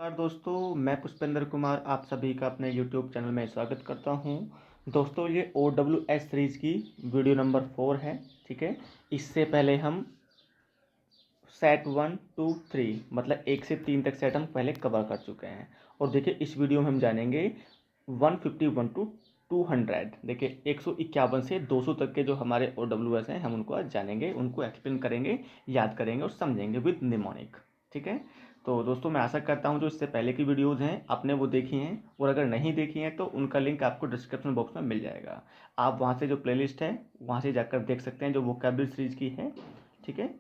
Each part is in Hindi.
नमस्कार दोस्तों, मैं पुष्पेंद्र कुमार आप सभी का अपने यूट्यूब चैनल में स्वागत करता हूं। दोस्तों, ये OWS सीरीज़ की वीडियो नंबर 4 है। ठीक है, इससे पहले हम सेट 1 2 3 मतलब 1 से 3 तक सेट हम पहले कवर कर चुके हैं। और देखिए, इस वीडियो में हम जानेंगे 151 टू 200। देखिए, 151 से 200 तक के जो हमारे OWS हैं हम उनको आज जानेंगे, उनको एक्सप्लेन करेंगे, याद करेंगे और समझेंगे विद निमोनिक। ठीक है, तो दोस्तों मैं आशा करता हूं जो इससे पहले की वीडियोज़ हैं आपने वो देखी हैं, और अगर नहीं देखी हैं तो उनका लिंक आपको डिस्क्रिप्शन बॉक्स में मिल जाएगा। आप वहां से जो प्लेलिस्ट है वहां से जाकर देख सकते हैं जो वोकैबुलरी सीरीज की है। ठीक है,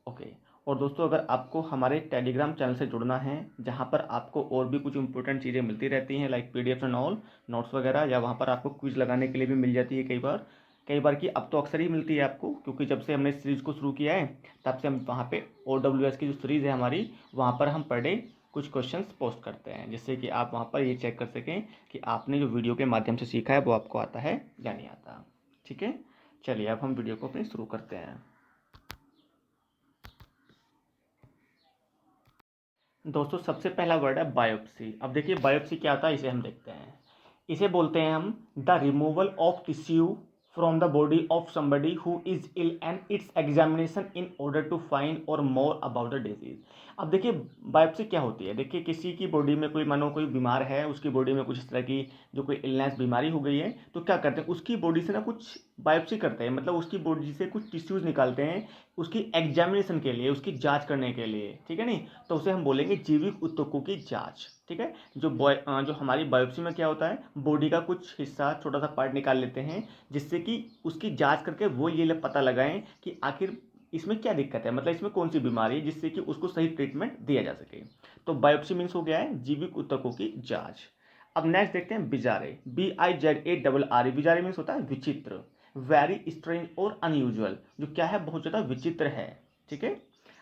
ओके। और दोस्तों, अगर आपको हमारे टेलीग्राम चैनल से जुड़ना है जहां पर आपको और भी कुछ इंपॉर्टेंट चीज़ें मिलती रहती हैं like PDF and all notes वगैरह, या वहां पर आपको क्विज लगाने के लिए भी मिल जाती है कई बार की अब तो अक्सर ही मिलती है आपको, क्योंकि जब से हमने इस सीरीज़ को शुरू किया है तब से हम वहाँ पे OWS की जो सीरीज़ है हमारी वहाँ पर हम पर डे कुछ क्वेश्चंस पोस्ट करते हैं, जिससे कि आप वहाँ पर ये चेक कर सकें कि आपने जो वीडियो के माध्यम से सीखा है वो आपको आता है या नहीं आता। ठीक है, चलिए अब हम वीडियो को अपनी शुरू करते हैं। दोस्तों, सबसे पहला वर्ड है बायोप्सी। अब देखिए, बायोप्सी क्या होता है इसे हम देखते हैं। इसे बोलते हैं हम the removal of tissue from the body of somebody who is ill and its examination in order to find और मोर अबाउट द डिजीज। अब देखिए, बायोप्सी क्या होती है। देखिए, किसी की बॉडी में कोई मानो कोई बीमार है, उसकी बॉडी में कुछ इस तरह की जो कोई इलनेस बीमारी हो गई है, तो क्या करते हैं उसकी बॉडी से ना कुछ बायोप्सी करते हैं, मतलब उसकी बॉडी से कुछ टिश्यूज निकालते हैं उसकी एग्जामिनेशन के लिए, उसकी जांच करने के लिए। ठीक है नहीं, तो उसे हम बोलेंगे जैविक ऊतकों की जांच। ठीक है, जो हमारी बायोप्सी में क्या होता है, बॉडी का कुछ हिस्सा छोटा सा पार्ट निकाल लेते हैं, जिससे कि उसकी जांच करके वो ये पता लगाएं कि आखिर इसमें क्या दिक्कत है, मतलब इसमें कौन सी बीमारी है, जिससे कि उसको सही ट्रीटमेंट दिया जा सके। तो बायोप्सी मीन्स हो गया है जैविक ऊतकों की जांच। अब नेक्स्ट देखते हैं बिजारे, BIZARRE। बिजारे मीन्स होता है विचित्र, वेरी स्ट्रेंज और अनयूजुअल, जो क्या है बहुत ज़्यादा विचित्र है। ठीक है,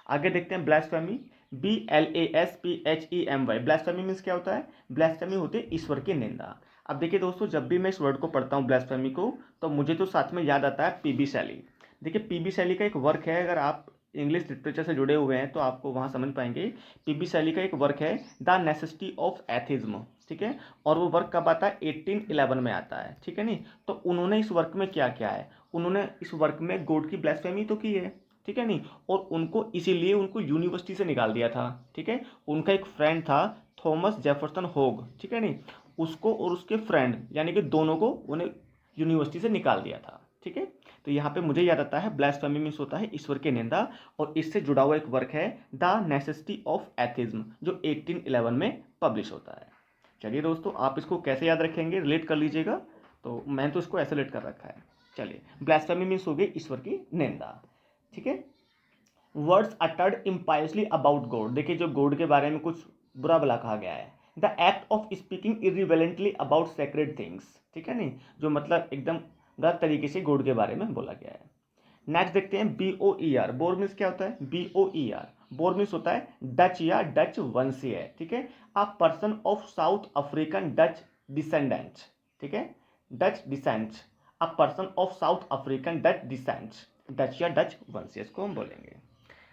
आगे देखते हैं ब्लास्फेमी, BLASPHEMY। ब्लास्फेमी मीन्स क्या होता है, ब्लास्फेमी होती है ईश्वर की निंदा। अब देखिए दोस्तों, जब भी मैं इस वर्ड को पढ़ता हूँ ब्लास्फेमी को, तो मुझे तो साथ में याद आता है PB शैली। देखिए, PB शैली का एक वर्क है, अगर आप इंग्लिश लिटरेचर से जुड़े हुए हैं तो आपको वहाँ समझ पाएंगे। PB शैली का एक वर्क है द नेसेसिटी ऑफ एथिज्म। ठीक है, और वो वर्क कब आता है, 1811 में आता है। ठीक है नहीं, तो उन्होंने इस वर्क में क्या किया है, उन्होंने इस वर्क में गॉड की ब्लास्फेमी तो की है। ठीक है नहीं, और उनको इसीलिए उनको यूनिवर्सिटी से निकाल दिया था। ठीक है, उनका एक फ्रेंड था थॉमस जेफरसन होग। ठीक है नहीं, उसको और उसके फ्रेंड यानी कि दोनों को उन्हें यूनिवर्सिटी से निकाल दिया था। ठीक है, तो यहाँ पे मुझे याद आता है ब्लास्फेमी मीन्स होता है ईश्वर की निंदा, और इससे जुड़ा हुआ एक वर्क है द नेसेसिटी ऑफ एथिज्म, जो 1811 में पब्लिश होता है। चलिए दोस्तों, आप इसको कैसे याद रखेंगे, रिलेट कर लीजिएगा। तो मैंने तो इसको ऐसे रिलेट कर रखा है। चलिए, ब्लास्फेमी मीन्स हो गई ईश्वर की निंदा। ठीक है, वर्ड्स अटर्ड इम्पायसली अबाउट गॉड। देखिए, जो गॉड के बारे में कुछ बुरा भला कहा गया है। The act of speaking irreverently about sacred things. ठीक है नहीं, जो मतलब एकदम गलत तरीके से गॉड के बारे में बोला गया है। नेक्स्ट देखते हैं BOER। बोर मीन्स क्या होता है, BOER बोर मीन्स होता है डच या डच वंशीय। ठीक है, a person of South African Dutch descendant. ठीक है, Dutch descent, a person of South African Dutch descent, Dutch या डच वंशीय इसको हम बोलेंगे।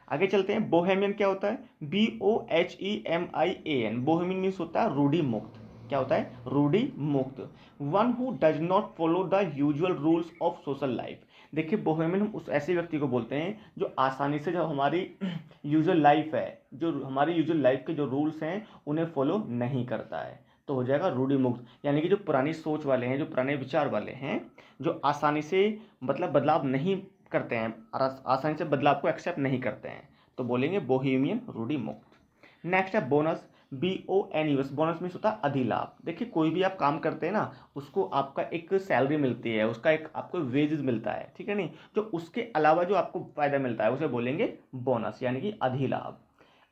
आगे चलते हैं, बोहेमियन क्या होता है, BOHEMIAN। बोहेमियन मीन्स होता है रूढ़ी मुक्त। क्या होता है, रूढ़ी मुक्त, one who does not follow the usual rules of social life. देखिए, बोहेमियन हम उस ऐसे व्यक्ति को बोलते हैं जो आसानी से जो हमारी यूजुअल लाइफ है, जो हमारी यूजुअल लाइफ के जो रूल्स हैं उन्हें फॉलो नहीं करता है, तो हो जाएगा रूढ़ी मुक्त। यानी कि जो पुरानी सोच वाले हैं, जो पुराने विचार वाले हैं, जो आसानी से मतलब बदलाव नहीं करते हैं, आसानी से बदलाव को एक्सेप्ट नहीं करते हैं, तो बोलेंगे बोहेमियन, रूढ़ी मुक्त। नेक्स्ट है बोनस, BONUS। बोनस मीन्स होता है अधिलाभ। देखिए, कोई भी आप काम करते हैं ना, उसको आपका एक सैलरी मिलती है, उसका एक आपको वेजेस मिलता है। ठीक है नहीं, जो उसके अलावा जो आपको फायदा मिलता है उसे बोलेंगे बोनस, यानी कि अधिलाभ।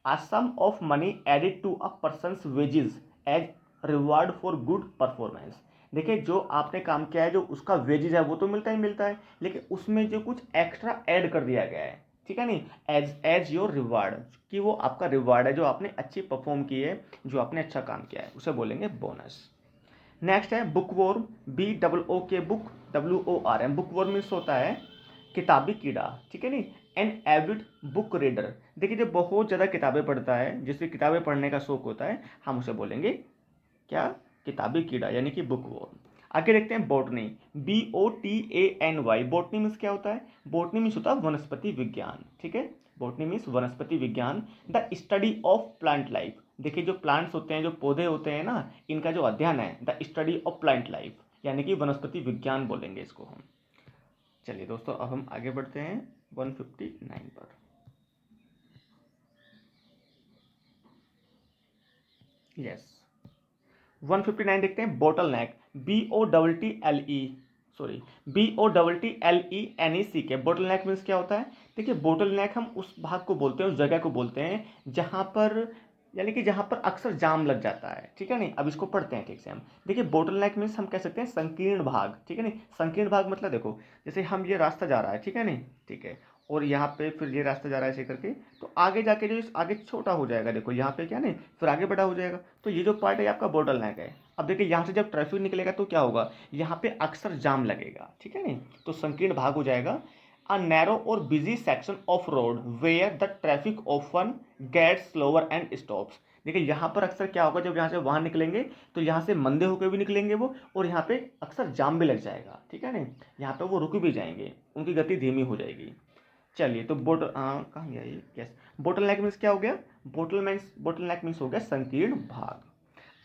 A sum of money added to a person's wages as reward for good performance। देखिए, जो आपने काम किया है, जो उसका वेजेज है वो तो मिलता ही मिलता है, लेकिन उसमें जो कुछ एक्स्ट्रा ऐड कर दिया गया है। ठीक है नहीं, एज एज योर रिवार्ड, कि वो आपका रिवार्ड है जो आपने अच्छी परफॉर्म की है, जो आपने अच्छा काम किया है, उसे बोलेंगे बोनस। नेक्स्ट है बुकवॉर्म, BOOK, बुक WORM। बुकवॉर्म मीन्स होता है किताबी कीड़ा। ठीक है नहीं, एन एविड बुक रीडर। देखिए जो बहुत ज़्यादा किताबें पढ़ता है, जिसे किताबें पढ़ने का शौक होता है, हम उसे बोलेंगे क्या, किताबी कीड़ा यानी कि बुक वर्म। आगे देखते हैं बॉटनी, BOTANY। बॉटनी मीन्स क्या होता है, बॉटनी मीन्स होता है वनस्पति विज्ञान, ठीक है। बॉटनी मीन्स वनस्पति विज्ञान, the study of plant life. देखिए जो प्लांट्स होते हैं, जो पौधे होते हैं ना, इनका जो अध्ययन है, the study of plant life, यानी कि वनस्पति विज्ञान बोलेंगे इसको हम। चलिए दोस्तों अब हम आगे बढ़ते हैं 159 पर। यस 159 देखते हैं, बोटल नेक, BOTTLENEC। बोटल नेक मीन्स क्या होता है, देखिए बोटल नेक हम उस भाग को बोलते हैं, उस जगह को बोलते हैं जहां पर, यानी कि जहां पर अक्सर जाम लग जाता है, ठीक है नहीं। अब इसको पढ़ते हैं ठीक से हम। देखिए बोटल नेक मीन्स हम कह सकते हैं संकीर्ण भाग, ठीक है नहीं। संकीर्ण भाग मतलब देखो, जैसे हम ये रास्ता जा रहा है, ठीक है नहीं, ठीक है, और यहाँ पे फिर ये रास्ता जा रहा है ऐसे करके, तो आगे जाके जो आगे छोटा हो जाएगा, देखो यहाँ पे क्या नहीं, फिर आगे बड़ा हो जाएगा, तो ये जो पार्ट है आपका बोटल नेक है। अब देखिए यहाँ से जब ट्रैफिक निकलेगा तो क्या होगा, यहाँ पे अक्सर जाम लगेगा, ठीक है नहीं, तो संकीर्ण भाग हो जाएगा। अ नैरो और busy section of road where the traffic often gets slower and stops. देखिए यहाँ पर अक्सर क्या होगा, जब यहाँ से वाहन निकलेंगे तो यहाँ से मंदे होकर भी निकलेंगे वो, और यहाँ पे अक्सर जाम भी लग जाएगा, ठीक है नहीं, यहाँ पे वो रुक भी जाएंगे, उनकी गति धीमी हो जाएगी। चलिए तो कहाँ गया ये, यस, बोटल नेक मीन्स क्या हो गया, बोटल नेक मीन्स हो गया संकीर्ण भाग।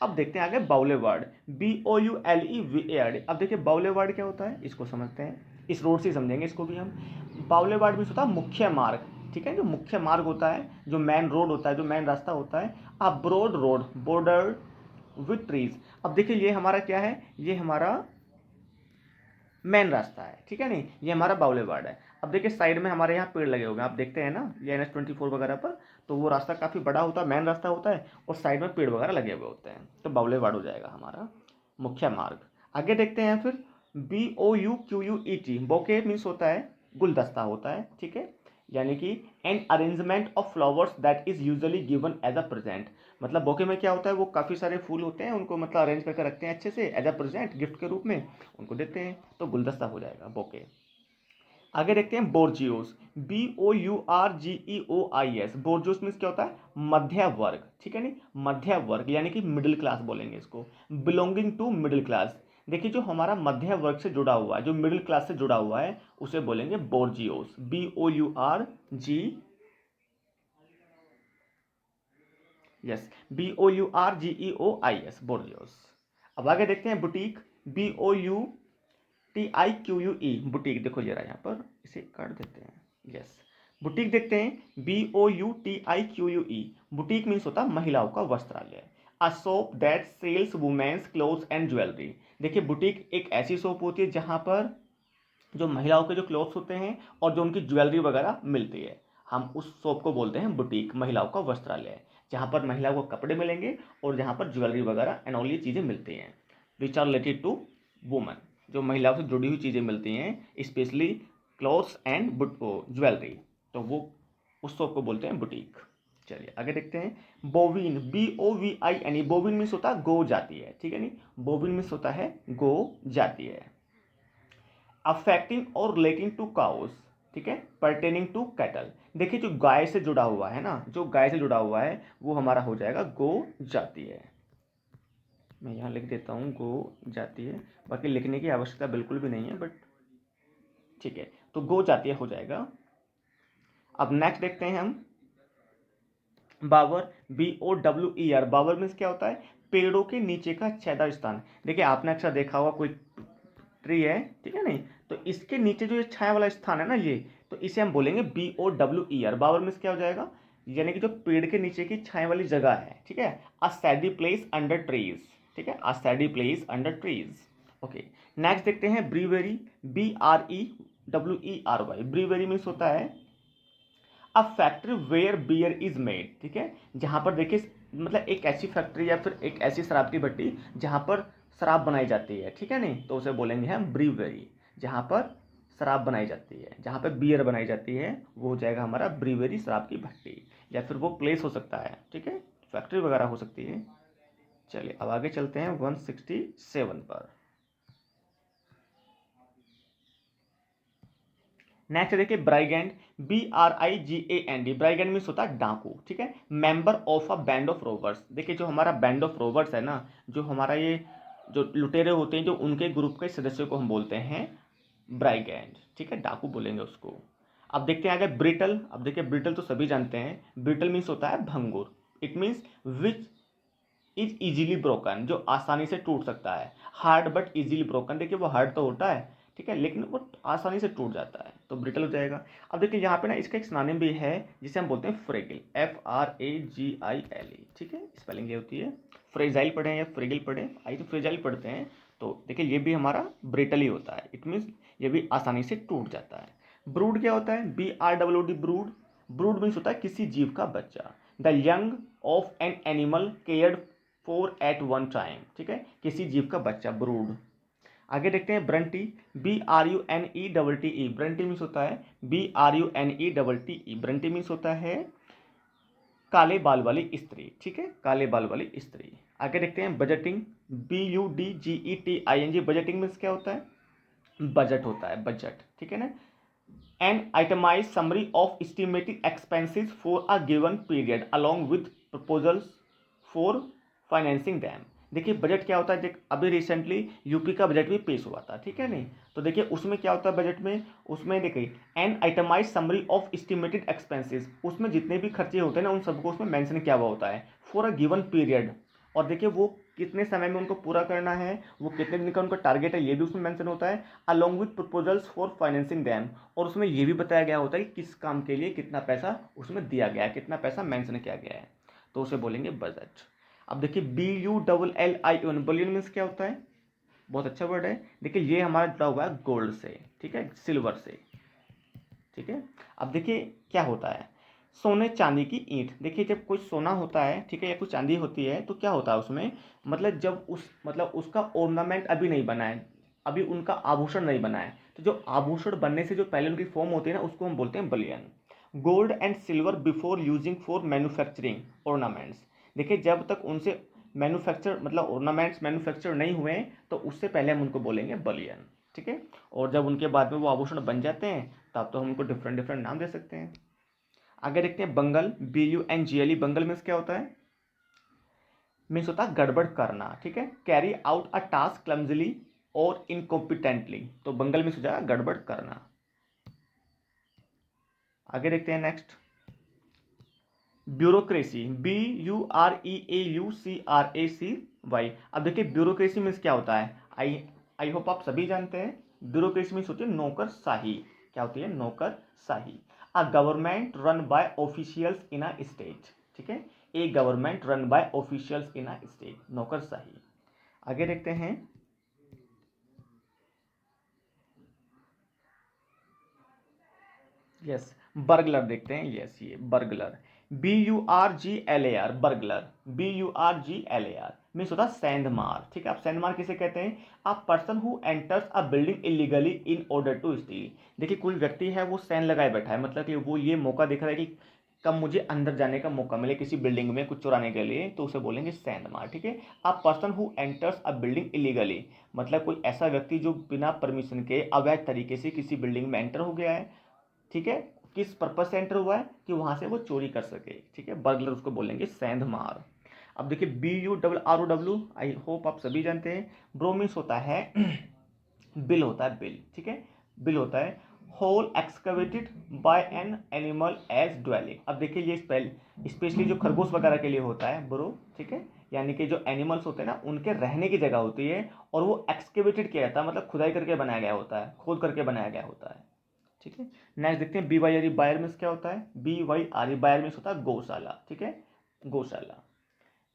अब देखते हैं आगे बाउलेवार्ड, BOULEWARD। अब देखिए बाउलेवार्ड क्या होता है, इसको समझते हैं, इस रोड से समझेंगे इसको भी हम। बाउलेवार्ड मीन्स होता है मुख्य मार्ग, ठीक है, जो मुख्य मार्ग होता है, जो मेन रोड होता है, जो मेन रास्ता होता है। A broad road border with trees. अब देखिए ये हमारा क्या है, ये हमारा मेन रास्ता है, ठीक है नहीं, ये हमारा बाउलेवार्ड है। अब देखिए साइड में हमारे यहाँ पेड़ लगे हुए हैं, आप देखते हैं ना, ये NH24 वगैरह पर, तो वो रास्ता काफ़ी बड़ा होता है, मेन रास्ता होता है, और साइड में पेड़ वगैरह लगे हुए होते हैं, तो बाउलेवार्ड हो जाएगा हमारा मुख्य मार्ग। आगे देखते हैं फिर BOUQUET। बोके मीन्स होता है गुलदस्ता होता है, ठीक है, यानी कि an arrangement of flowers that is usually given as a present. मतलब बोके में क्या होता है, वो काफ़ी सारे फूल होते हैं, उनको मतलब अरेंज करके रखते हैं अच्छे से, एज अ प्रेजेंट गिफ्ट के रूप में उनको देते हैं, तो गुलदस्ता हो जाएगा बोके। आगे देखते हैं बोर्जियोस, BOURGEOIS। बोर्जियोस मीन्स क्या होता है, मध्य वर्ग, ठीक है नहीं, मध्य वर्ग यानी कि मिडिल क्लास बोलेंगे इसको, बिलोंगिंग टू मिडिल क्लास। देखिए जो हमारा मध्य वर्ग से जुड़ा हुआ है, जो मिडिल क्लास से जुड़ा हुआ है, उसे बोलेंगे बोर्जियोस, BOURG, यस, BOURGEOIS, बोर्जियोस। अब आगे देखते हैं बुटीक, BOUTIQUE, बुटीक, देखो ये रहा यहाँ पर, इसे काट देते हैं, यस, बुटीक देखते हैं, BOUTIQUE। बुटीक मीन्स होता है महिलाओं का वस्त्रालय। A shop that sells women's clothes and jewellery. देखिए बुटीक एक ऐसी शॉप होती है जहाँ पर जो महिलाओं के जो क्लोथ्स होते हैं और जो उनकी ज्वेलरी वगैरह मिलती है, हम उस शॉप को बोलते हैं बुटीक, महिलाओं का वस्त्रालय, जहाँ पर महिलाओं को कपड़े मिलेंगे और जहाँ पर ज्वेलरी वगैरह एंड ऑल ये चीज़ें मिलती हैं, which are related to woman, जो महिलाओं से जुड़ी हुई चीज़ें मिलती हैं, स्पेशली क्लॉथ्स एंड ज्वेलरी, तो वो उस शॉप को बोलते हैं बुटीक। चलिए आगे देखते हैं बोविन, BOVIN। बोविन मीन्स होता है गो जाती है, ठीक है नहीं, बोविन मीन्स होता है गो जाती है। अफेक्टिंग और रिलेटिंग टू काउस, ठीक है, पर्टेनिंग टू कैटल। देखिए जो गाय से जुड़ा हुआ है ना, जो गाय से जुड़ा हुआ है वो हमारा हो जाएगा गो जाती है। मैं यहाँ लिख देता हूँ गो जाती है, बाकी लिखने की आवश्यकता बिल्कुल भी नहीं है, बट ठीक है, तो गो जाती है हो जाएगा। अब नेक्स्ट देखते हैं हम बावर, BOWER। बावर मीन्स क्या होता है, पेड़ों के नीचे का छायादार स्थान। देखिए आपने अक्सर देखा होगा कोई ट्री है, ठीक है नहीं, तो इसके नीचे जो ये छाया वाला स्थान है ना, ये, तो इसे हम बोलेंगे BOWER। बावर मीन्स क्या हो जाएगा, यानी कि जो पेड़ के नीचे की छाया वाली जगह है, ठीक है, a shady place under trees, ठीक है, a shady place under trees. Okay, next देखते हैं ब्रीवेरी, BREWERY। ब्रीवेरी मीन्स होता है a factory where beer is made, ठीक है, जहां पर देखिए मतलब एक ऐसी फैक्ट्री या फिर एक ऐसी शराब की भट्टी जहां पर शराब बनाई जाती है, ठीक है नहीं, तो उसे बोलेंगे हम ब्रीवेरी, जहां पर शराब बनाई जाती है, जहां पर बियर बनाई जाती है, वो हो जाएगा हमारा ब्रीवेरी, शराब की भट्टी, या फिर वो प्लेस हो सकता है, ठीक है, फैक्ट्री वगैरह हो सकती है। चलिए अब आगे चलते हैं 167 पर। नेक्स्ट देखिए ब्राइगेंट, BRIGAND, ब्राइगेंड मीन्स होता है डाकू, ठीक है। Member of a band of rovers, देखिए जो हमारा बैंड ऑफ रोवर्स है ना, जो हमारा ये जो लुटेरे होते हैं, जो उनके ग्रुप के सदस्यों को हम बोलते हैं ब्राइगेंड, ठीक है, डाकू बोलेंगे उसको। अब देखते हैं आगे ब्रिटल। अब देखिए ब्रिटल तो सभी जानते हैं, ब्रिटल मीन्स होता है भंगुर। It means which is easily broken, जो आसानी से टूट सकता है। हार्ड बट इजीली ब्रोकन, देखिए वो हार्ड तो होता है, ठीक है, लेकिन वो आसानी से टूट जाता है, तो ब्रिटल हो जाएगा। अब देखिए यहाँ पे ना इसका एक सिनोनिम भी है जिसे हम बोलते हैं फ्रेगिल, FRAGILE, ठीक है, स्पेलिंग ये होती है। फ्रेजाइल पढ़े या फ्रेगिल पढ़े, आई तो फ्रेजाइल पढ़ते हैं, तो देखिए ये भी हमारा ब्रिटल ही होता है। इट मीन्स ये भी आसानी से टूट जाता है। ब्रूड क्या होता है? BROOD, brood. ब्रूड मीन्स होता है किसी जीव का बच्चा। The young of an animal cared for at one time, ठीक है, किसी जीव का बच्चा, ब्रूड। आगे देखते हैं ब्रंटी, BRUNETTE, ब्रंटी मीन्स होता है BRUNETTE, ब्रंटी मीन्स होता है काले बाल वाली स्त्री, ठीक है, काले बाल वाली स्त्री। आगे देखते हैं बजटिंग, BUDGETING, बजटिंग मीन्स क्या होता है? बजट होता है, बजट, ठीक है ना। An itemize summary of estimated expenses for a given period along with proposals for financing them. देखिए बजट क्या होता है, देख अभी रिसेंटली यूपी का बजट भी पेश हुआ था, ठीक है नहीं, तो देखिए उसमें क्या होता है बजट में, उसमें देखिए an itemize summary of estimated expenses, उसमें जितने भी खर्चे होते हैं ना उन सबको उसमें मेंशन किया हुआ होता है, फॉर अ गिवन पीरियड, और देखिए वो कितने समय में उनको पूरा करना है, वो कितने दिन का उनका टारगेट है, ये भी उसमें मेंशन होता है, along with proposals for financing them, और उसमें ये भी बताया गया होता है कि किस काम के लिए कितना पैसा उसमें दिया गया है, कितना पैसा मेंशन किया गया है, तो उसे बोलेंगे बजट। अब देखिए BULLION, बुलियन मीन्स क्या होता है? बहुत अच्छा वर्ड है। देखिए ये हमारा जुड़ा हुआ है गोल्ड से, ठीक है, सिल्वर से, ठीक है। अब देखिए क्या होता है, सोने चांदी की ईंट। देखिए जब कोई सोना होता है, ठीक है, या कोई चांदी होती है, तो क्या होता है उसमें, मतलब जब उसका ऑर्नामेंट अभी नहीं बना है, अभी उनका आभूषण नहीं बना है, तो जो आभूषण बनने से जो पहले उनकी फॉर्म होती है ना, उसको हम बोलते हैं Baliyan. Gold and silver before using for manufacturing ornaments, देखिए जब तक उनसे मैन्युफैक्चर ऑर्नामेंट्स मैन्युफैक्चर नहीं हुए, तो उससे पहले हम उनको बोलेंगे बलियन, ठीक है। और जब उनके बाद में वो आभूषण बन जाते हैं, तब तो हम उनको डिफरेंट डिफरेंट नाम दे सकते हैं। आगे देखते हैं बंगल, BUNGLE, बंगल मीन्स क्या होता है? मीन्स होता है गड़बड़ करना, ठीक है, कैरी आउट अ टास्क क्लमजली और इनकॉम्पिटेंटली, तो बंगल मीन्स हो जाएगा गड़बड़ करना। आगे देखते हैं नेक्स्ट ब्यूरोक्रेसी, BUREAUCRACY। अब देखिए ब्यूरोक्रेसी मीन्स क्या होता है, आई होप आप सभी जानते हैं। ब्यूरोक्रेसी मीन्स होती है नौकरशाही, क्या होती है? नौकरशाही। A government run by officials in a state, ठीक है, a government run by officials in a state, नौकरशाही। आगे देखते हैं यस बर्गलर, देखते हैं, यस ये burglar, BURGLAR, burglar, BURGLAR means होता है सेंधमार, ठीक है। आप सेंधमार किसे कहते हैं? A person who enters a building illegally in order to steal. देखिए कोई व्यक्ति है वो सैन लगाए बैठा है, मतलब कि वो ये मौका देख रहा है कि कब मुझे अंदर जाने का मौका मिले किसी बिल्डिंग में कुछ चुराने के लिए, तो उसे बोलेंगे सेंधमार, ठीक है। A person who enters a building illegally, मतलब कोई ऐसा व्यक्ति जो बिना परमिशन के अवैध तरीके से किसी बिल्डिंग में एंटर हो गया है, ठीक है, किस पर्पज से एंटर हुआ है कि वहां से वो चोरी कर सके, ठीक है, बर्गलर उसको बोलेंगे सेंधमार। अब देखिए BURROW, आई होप आप सभी जानते हैं। ब्रो मीन्स होता है बिल, होता है बिल, ठीक है, बिल होता है hole excavated by an animal as dwelling. अब देखिए ये स्पेशली जो खरगोश वगैरह के लिए होता है ब्रो, ठीक है, यानी कि जो एनिमल्स होते हैं ना उनके रहने की जगह होती है, और वो एक्सकेवेटेड किया जाता है, मतलब खुदाई करके बनाया गया होता है, खोद करके बनाया गया होता है, ठीक है। नेक्स्ट देखते हैं BYRE, बायर मीन्स क्या होता है? BYRE, बायर मीन्स होता है गौशाला, ठीक है, गौशाला।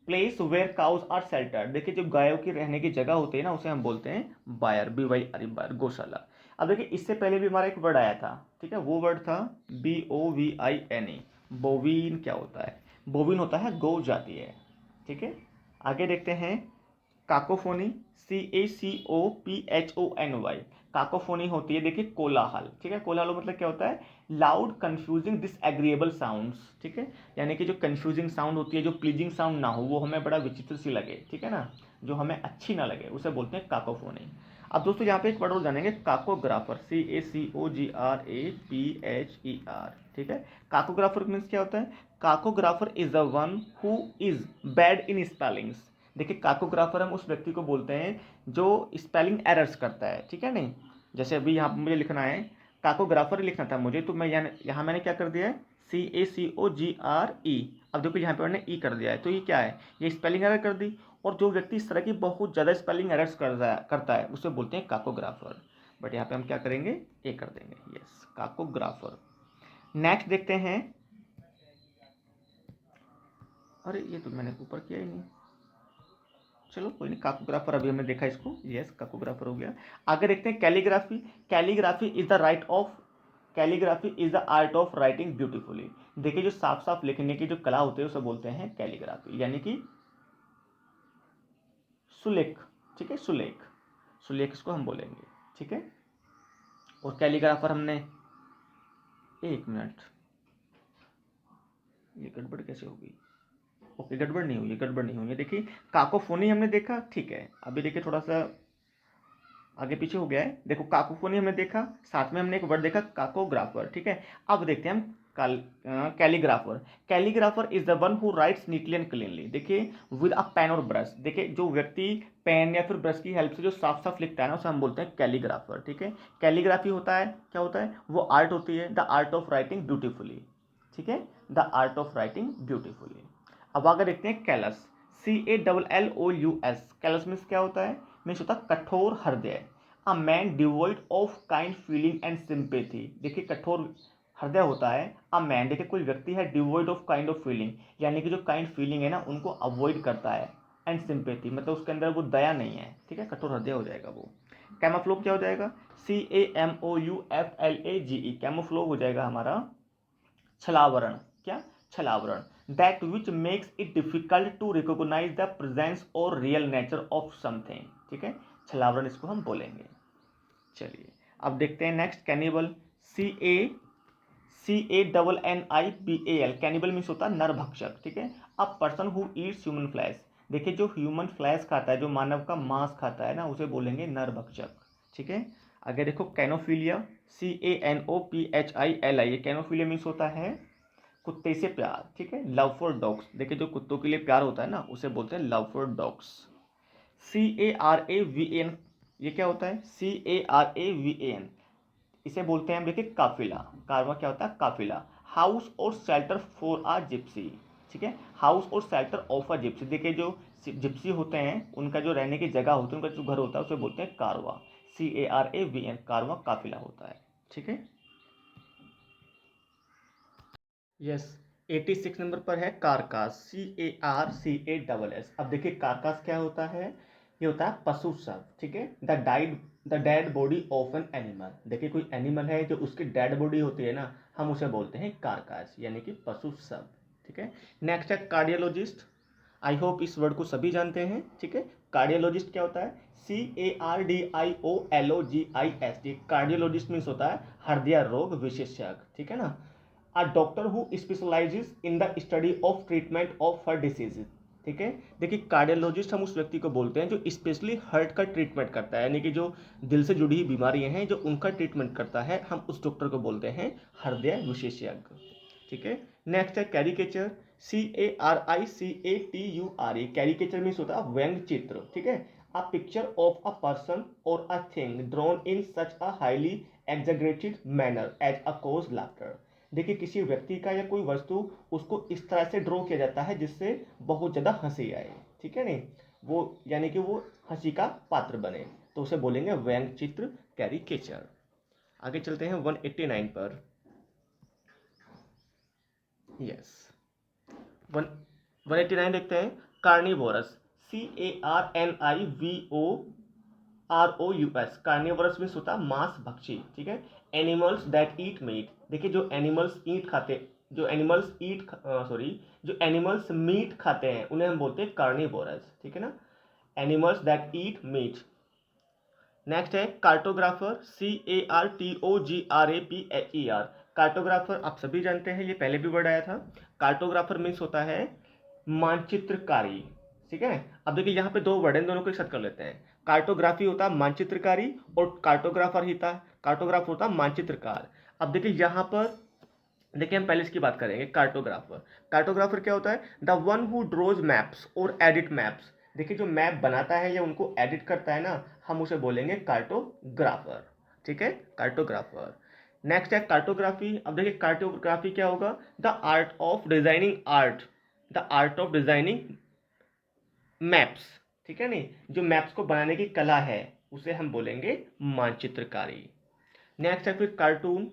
Place where cows are shelter, देखिए जो गायों की रहने की जगह होती है ना उसे हम बोलते हैं बायर, BYRE, बायर, गौशाला। अब देखिए इससे पहले भी हमारा एक वर्ड आया था, ठीक है, वो वर्ड था BOVINE, बोवीन। क्या होता है? बोवीन होता है गौ जाती है, ठीक है। आगे देखते हैं काकोफोनी, CACOPHONY, काकोफोनी होती है देखिए कोलाहल, ठीक है, कोलाहल मतलब क्या होता है? लाउड कंफ्यूजिंग डिसएग्रीएबल साउंड्स, ठीक है, यानी कि जो कंफ्यूजिंग साउंड होती है, जो प्लीजिंग साउंड ना हो, वो हमें बड़ा विचित्र सी लगे, ठीक है ना, जो हमें अच्छी ना लगे, उसे बोलते हैं काकोफोनी। अब दोस्तों यहाँ पे एक वर्ड और जानेंगे, काकोग्राफर, CACOGRAPHER, ठीक है। काकोग्राफर मीन्स क्या होता है? Cacographer is the one who is bad in spellings. देखिए काकोग्राफर हम उस व्यक्ति को बोलते हैं जो स्पेलिंग एरर्स करता है, ठीक है नहीं। जैसे अभी यहाँ पर मुझे लिखना है काकोग्राफर लिखना था मुझे, तो मैं यहाँ मैंने क्या कर दिया है, CACOGRE। अब देखो यहाँ पे मैंने ई कर दिया है, तो ये क्या है, ये स्पेलिंग एरर कर दी। और जो व्यक्ति इस तरह की बहुत ज़्यादा स्पेलिंग एरर्स करता है उसे बोलते हैं काकोग्राफर। बट यहाँ पे हम क्या करेंगे, ए कर देंगे, यस काकोग्राफर। नेक्स्ट देखते हैं, अरे ये तो मैंने ऊपर किया ही नहीं, चलो कोई नहीं, काकोग्राफर अभी हमने देखा इसको, यस काकोग्राफर हो गया। आगे देखते हैं calligraphy. Calligraphy is the calligraphy is the art of writing beautifully. देखिए जो साफ साफ लिखने की जो कला होती है उसे बोलते हैं कैलीग्राफी, यानी कि सुलेख, ठीक है, सुलेख, सुलेख इसको हम बोलेंगे, ठीक है। और कैलीग्राफर हमने, एक मिनट, ये गड़बड़ कैसे होगी, ओके गड़बड़ नहीं हुई, गड़बड़ नहीं हुई है। देखिए काकोफोनी हमने देखा, ठीक है, अभी देखिए थोड़ा सा आगे पीछे हो गया है। देखो काकोफोनी हमने देखा, साथ में हमने एक वर्ड देखा काकोग्राफर, ठीक है। अब देखते हैं हम calligrapher. Calligrapher is the one who rights neatly and cleanly. देखिए विद अ पेन और ब्रश, देखिए जो व्यक्ति पेन या फिर ब्रश की हेल्प से जो साफ साफ लिखता है ना उसे हम बोलते हैं कैलीग्राफर, ठीक है। कैलीग्राफी होता है, क्या होता है, वो आर्ट होती है, the art of writing beautifully, ठीक है, the art of writing beautifully. अब आगे देखते हैं कैलस, CALLOUS। कैलस मीन्स क्या होता है, मीन्स होता है कठोर हृदय, a man devoid of kind feeling and sympathy. देखिए कठोर हृदय होता है, अ मैन, देखिए कोई व्यक्ति है, डिवोइड ऑफ काइंड ऑफ फीलिंग, यानी कि जो काइंड फीलिंग है ना उनको अवॉइड करता है, एंड सिंपैथी मतलब उसके अंदर वो दया नहीं है, ठीक है, कठोर हृदय हो जाएगा वो। कैमोफ्लोग क्या हो जाएगा, CAMOUFLAGE, कैमोफ्लोग हो जाएगा हमारा छलावरण, क्या, छलावरण, that which makes it difficult to recognise the presence और रियल नेचर ऑफ समथिंग, ठीक है, छलावरण इसको हम बोलेंगे। चलिए अब देखते हैं next cannibal, CANNIBAL। Cannibal means होता है नरभक्षक, ठीक है, a person who Yeats human flesh. देखिए जो ह्यूमन फ्लैश खाता है, जो मानव का मांस खाता है ना उसे बोलेंगे नरभक्षक, ठीक है। आगे देखो कैनोफिलिया, CANOPHILI। कैनोफिलिया मीन्स होता है कुत्ते से प्यार, ठीक है, लव फॉर डॉग्स। देखिए जो कुत्तों के लिए प्यार होता है ना उसे बोलते हैं लव फॉर डॉग्स। CARAVAN, ये क्या होता है, CARAVAN, इसे बोलते हैं हम देखिए काफिला। कारवा क्या होता है, काफिला। हाउस और शेल्टर फॉर आ जिप्सी, ठीक है, हाउस और शेल्टर ऑफ अ जिप्सी। देखिए जो जिप्सी होते हैं उनका जो रहने की जगह होती है, उनका जो घर होता है उसे बोलते हैं कारवा, CARAVAN, कारवा काफिला होता है, ठीक है, यस। 86 नंबर पर है कारकास, CARCASS। अब देखिए कारकास क्या होता है, ये होता है पशु शव, ठीक है, the dead body of an animal. देखिए कोई एनिमल है जो उसकी डेड बॉडी होती है ना हम उसे बोलते हैं कारकास, यानी कि पशु शव, ठीक है। नेक्स्ट है कार्डियोलॉजिस्ट। आई होप इस वर्ड को सभी जानते हैं, ठीक है। कार्डियोलॉजिस्ट क्या होता है, CARDIOLOGIST। कार्डियोलॉजिस्ट मीन्स होता है हृदय रोग विशेषज्ञ, ठीक है ना। A doctor who specialises in the study of treatment of her disease, ठीक है। देखिए कार्डियोलॉजिस्ट हम उस व्यक्ति को बोलते हैं जो स्पेशली हार्ट का ट्रीटमेंट करता है, यानी कि जो दिल से जुड़ी हुई बीमारियां हैं जो उनका ट्रीटमेंट करता है, हम उस डॉक्टर को बोलते हैं हृदय विशेषज्ञ, ठीक है। नेक्स्ट है कैरिकेचर, CARICATURE। कैरिकेचर मीन्स होता है व्यंग चित्र, ठीक है, a picture of a person और a thing drawn in such a highly exaggerated manner as a cause laughter. देखिए किसी व्यक्ति का या कोई वस्तु उसको इस तरह से ड्रॉ किया जाता है जिससे बहुत ज़्यादा हंसी आए, ठीक है नहीं, वो यानी कि वो हंसी का पात्र बने, तो उसे बोलेंगे व्यंग चित्र, कैरिकेचर। आगे चलते हैं 189 पर, यस 189 देखते हैं, कार्निवोरस, CARNIVOROUS। कार्निवोरस मीन्स होता है मांस भक्षी, ठीक है, एनिमल्स दैट ईट मीट। देखिए जो एनिमल्स ईट खाते, जो एनिमल्स ईट सॉरी जो एनिमल्स मीट खाते हैं उन्हें हम बोलते हैं कार्निवोरस, ठीक है ना, animals that eat meat. Next है कार्टोग्राफर, CARTOGRAPHER। कार्टोग्राफर आप सभी जानते हैं, ये पहले भी वर्ड आया था। कार्टोग्राफर मीन्स होता है मानचित्रकारी, ठीक है। अब देखिए यहाँ पे दो वर्ड हैं, दोनों को एक साथ कर लेते हैं। कार्टोग्राफी होता है मानचित्रकारी और कार्टोग्राफर होता है, कार्टोग्राफ होता है मानचित्रकार। अब देखिए यहाँ पर देखिए हम पहले इसकी बात करेंगे कार्टोग्राफर। कार्टोग्राफर क्या होता है? द वन हु ड्रोज मैप्स और एडिट मैप्स। देखिए जो मैप बनाता है या उनको एडिट करता है ना, हम उसे बोलेंगे कार्टोग्राफर। ठीक है, कार्टोग्राफर। नेक्स्ट है कार्टोग्राफी। अब देखिए कार्टोग्राफी क्या होगा? The art of designing art, the art of designing maps. ठीक है नहीं, जो मैप्स को बनाने की कला है उसे हम बोलेंगे मानचित्रकारी। नेक्स्ट है फिर कार्टून।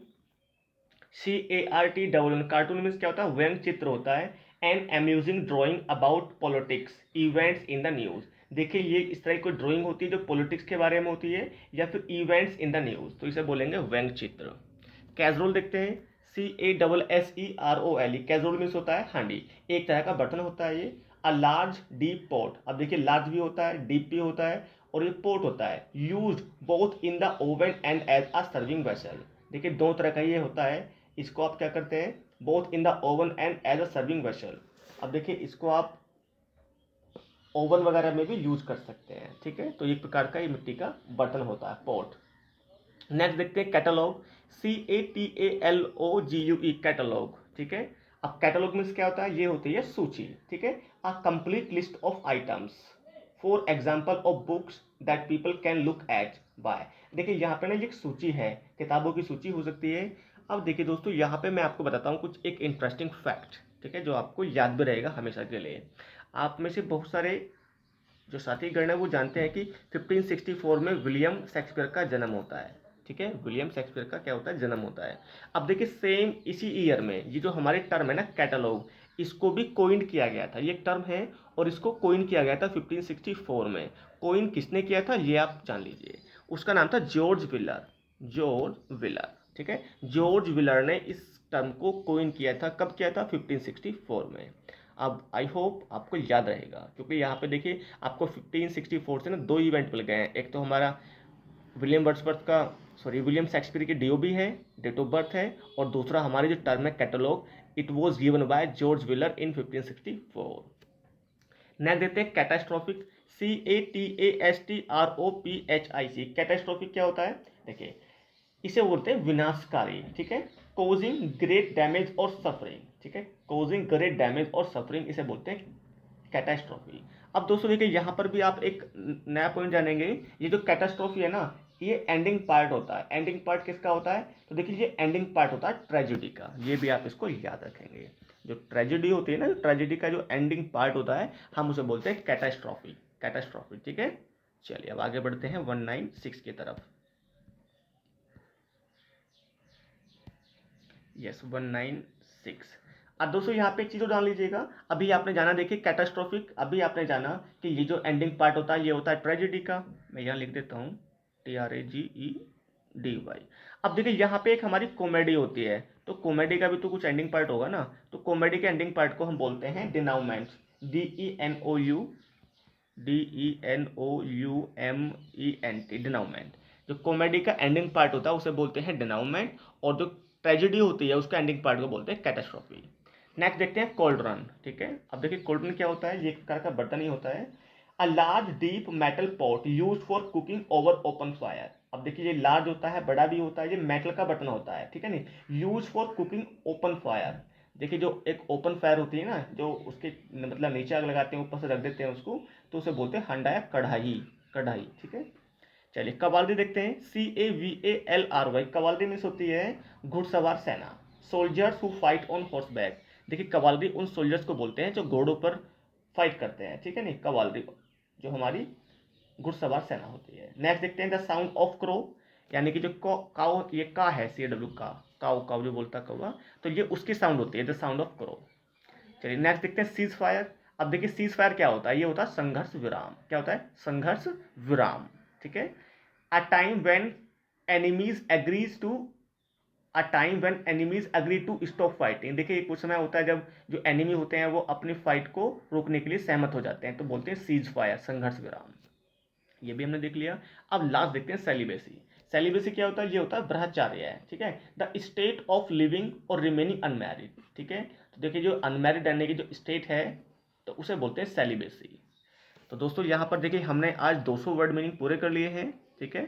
CARTOON। कार्टून मीन्स क्या होता है? व्यंग चित्र होता है। An amusing drawing about politics events in the news. देखिए ये इस तरह की कोई ड्राइंग होती है जो पॉलिटिक्स के बारे में होती है या फिर इवेंट्स इन द न्यूज, तो इसे बोलेंगे व्यंग चित्र। कैजरोल देखते हैं। CASSEROLE। कैजरोल मीन्स होता है हांडी, एक तरह का बर्तन होता है ये। A large deep pot. अब देखिए लार्ज भी होता है, डीप भी होता है और ये पोट होता है। Use both in the oven and as a serving vessel. देखिए दो तरह का ये होता है, इसको आप क्या करते हैं? Both in the oven and as a serving vessel. अब देखिए इसको आप ओवन वगैरह में भी यूज कर सकते हैं। ठीक है, तो एक प्रकार का ये मिट्टी का बर्तन होता है, पॉट। नेक्स्ट देखते हैं कैटलॉग। CATALOGUE, catalogue. ठीक है। अब कैटलॉग मीन्स क्या होता है? ये होती है सूची। ठीक है, a complete list of items for example of books that people can look at by. देखिए यहाँ पे ना एक सूची है, किताबों की सूची हो सकती है। अब देखिए दोस्तों यहाँ पे मैं आपको बताता हूँ कुछ एक इंटरेस्टिंग फैक्ट, ठीक है, जो आपको याद भी रहेगा हमेशा के लिए। आप में से बहुत सारे जो साथी गण है वो जानते हैं कि 1564 में विलियम शेक्सपियर का जन्म होता है। ठीक है, विलियम शेक्सपियर का क्या होता है? जन्म होता है। अब देखिए सेम इसी ईयर में ये जो हमारे टर्म है ना कैटलॉग, इसको भी कोइन किया गया था। ये एक टर्म है और इसको कोइन किया गया था 1564 में। कोइन किसने किया था ये आप जान लीजिए। उसका नाम था जॉर्ज विलर। George wheeler. ठीक है, जॉर्ज विलर ने इस टर्म को कोइन किया था। कब किया था? 1564 में। अब आई होप आपको याद रहेगा, क्योंकि यहाँ पे देखिए आपको 1564 से ना दो इवेंट मिल गए हैं। एक तो हमारा विलियम वर्ड्सवर्थ का, सॉरी विलियम शेक्सपियर की डीओबी है, डेट ऑफ बर्थ है, और दूसरा हमारी जो टर्म है catalogue, it was given by George wheeler in 1564। Next देते हैं कैटास्ट्रॉफिक। CATASTROPHIC। कैटास्ट्रॉफिक क्या होता है? देखिए इसे बोलते हैं विनाशकारी। ठीक है, कोजिंग ग्रेट डैमेज और सफरिंग। ठीक है, कोजिंग ग्रेट डैमेज और सफरिंग इसे बोलते हैं कैटास्ट्रॉफी। अब दोस्तों देखिए यहाँ पर भी आप एक नया पॉइंट जानेंगे। ये जो कैटास्ट्रॉफी है ना, ये एंडिंग पार्ट होता है। एंडिंग पार्ट किसका होता है? तो देखिए ये एंडिंग पार्ट होता है ट्रेजिडी का। ये भी आप इसको याद रखेंगे। जो ट्रेजिडी होती है ना, ट्रेजिडी का जो एंडिंग पार्ट होता है हम उसे बोलते हैं कैटास्ट्रॉफी। कैटास्ट्रॉफी। ठीक है, चलिए अब आगे बढ़ते हैं 196 की तरफ। यस, 196। अब दोस्तों यहाँ पे एक चीज़ और जान लीजिएगा। अभी आपने जाना देखिए कैटास्ट्रॉफिक, अभी आपने जाना कि ये जो एंडिंग पार्ट होता है ये होता है ट्रेजिडी का। मैं यहाँ लिख देता हूँ TRAGEDY। अब देखिए यहाँ पे एक हमारी कॉमेडी होती है, तो कॉमेडी का भी तो कुछ एंडिंग पार्ट होगा ना। तो कॉमेडी के एंडिंग पार्ट को हम बोलते हैं डिनाउमेंट। DENOUMENT, डिनाउमेंट। जो कॉमेडी का एंडिंग पार्ट होता है उसे बोलते हैं डिनाउमेंट, और जो ट्रेजिडी होती है उसका एंडिंग पार्ट को बोलते हैं कैटास्ट्रॉफी। नेक्स्ट देखते हैं कोल्ड्रन। ठीक है, अब देखिए कोल्ड्रन क्या होता है? ये एक प्रकार का बर्तन ही होता है। A large deep metal pot use for cooking over open fire. अब देखिए ये लार्ज होता है, बड़ा भी होता है, ये मेटल का बर्तन होता है। ठीक है नहीं, use for cooking open fire. देखिए जो एक ओपन फायर होती है ना, जो उसके मतलब नीचे आग लगाते हैं ऊपर से रख देते हैं उसको, तो उसे बोलते हैं हंडा या कढ़ाई। कढ़ाई। ठीक है, चलिए कवाल्दी देखते हैं। CAVALRY। कवाल्दी मीन्स होती है घुड़सवार सेना। Soldiers who fight on horse back. देखिए कवाल्दी उन सोल्जर्स को बोलते हैं जो घोड़ों पर फाइट करते हैं। ठीक है नहीं, कवाल्दी जो हमारी घुड़सवार सेना होती है। नेक्स्ट देखते हैं द साउंड ऑफ क्रो, यानी कि जो काउ, ये का है CAW का, काउ काउ जो बोलता कौवा, तो ये उसकी साउंड होती है द साउंड ऑफ क्रो। चलिए नेक्स्ट देखते हैं सीज फायर। अब देखिए सीज फायर क्या होता है? ये होता है संघर्ष विराम। क्या होता है? संघर्ष विराम। ठीक है, a time when enemies agrees to a time when enemies agree to stop fighting. देखिए कुछ समय होता है जब जो एनिमी होते हैं वो अपनी फाइट को रोकने के लिए सहमत हो जाते हैं, तो बोलते हैं सीज फायर, संघर्ष विराम। ये भी हमने देख लिया। अब लास्ट देखते हैं सेलिबेसी। सेलिबेसी क्या होता है? ये होता है ब्रह्मचार्य है। ठीक है, द स्टेट ऑफ लिविंग और रिमेनिंग अनमैरिड। ठीक है, तो देखिए जो अनमैरिड रहने की जो स्टेट है तो उसे बोलते हैं सेलिबेसी। तो दोस्तों यहाँ पर देखिए हमने आज 200 वर्ड मीनिंग पूरे कर लिए हैं। ठीक है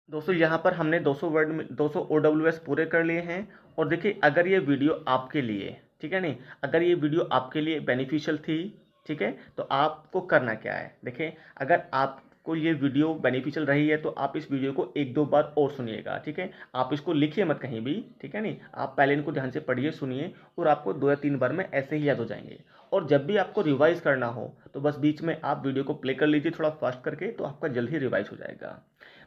दोस्तों, यहाँ पर हमने 200 वर्ड में 200 OWS पूरे कर लिए हैं। और देखिए अगर ये वीडियो आपके लिए, ठीक है नहीं, अगर ये वीडियो आपके लिए बेनिफिशियल थी, ठीक है, तो आपको करना क्या है। देखिए अगर आपको ये वीडियो बेनिफिशियल रही है तो आप इस वीडियो को एक दो बार और सुनिएगा। ठीक है, आप इसको लिखिए मत कहीं भी, ठीक है नहीं, आप पहले इनको ध्यान से पढ़िए, सुनिए, और आपको 2 या 3 बार में ऐसे ही याद हो जाएंगे। और जब भी आपको रिवाइज करना हो तो बस बीच में आप वीडियो को प्ले कर लीजिए थोड़ा फास्ट करके, तो आपका जल्द ही रिवाइज हो जाएगा।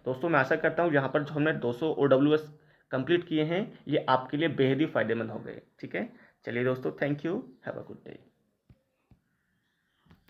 दोस्तों मैं आशा करता हूँ यहाँ पर जो हमने 200 OWS कंप्लीट किए हैं ये आपके लिए बेहद ही फायदेमंद हो गए। ठीक है, चलिए दोस्तों, thank you, have a good day.